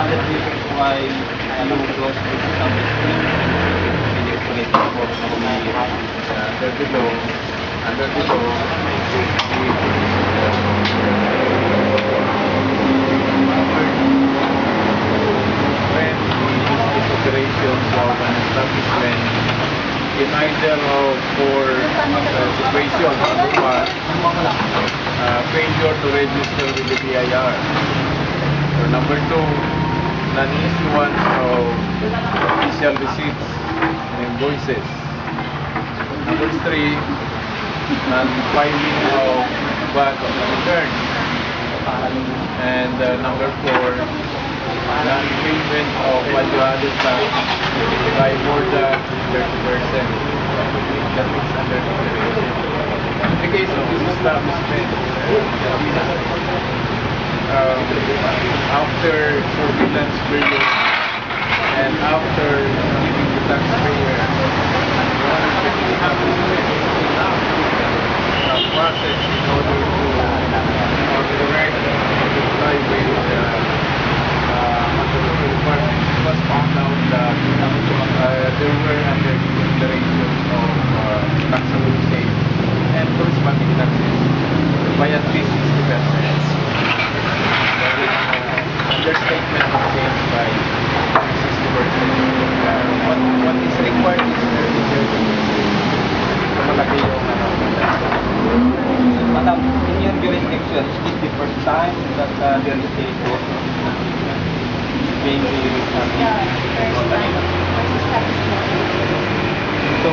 other reasons why you goes to establish the operating for Under the law, when these operations of an establishment in either of four situations. Number one, failure to register with the BIR. Or number two, non-issuance of official receipts and invoices. Number three, non-filing of VAT return. And number four, non-payment of value-added tax by more than 30%. That is under consideration. In the case of this establishment, after surveillance period and after giving the taxpayer the establishment process in order to correct or comply with the requirements, it was found out that there were under considerations of taxable sales and corresponding taxes by at least 60%. Understatement of sales by 60%. What is required is 30%. So malaki yung Madam, in your jurisdiction, is this the first time that real estate was being So,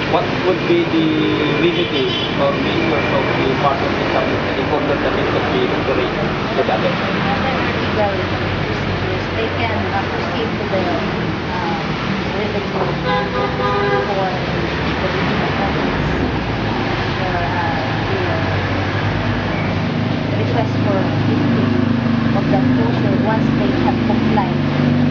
what would be the remedy or measures of the part of the establishment in order that it could be operated to the other side? Legal procedures, they can proceed to the revenue for the regional office for the request for lifting of that closure once they have complied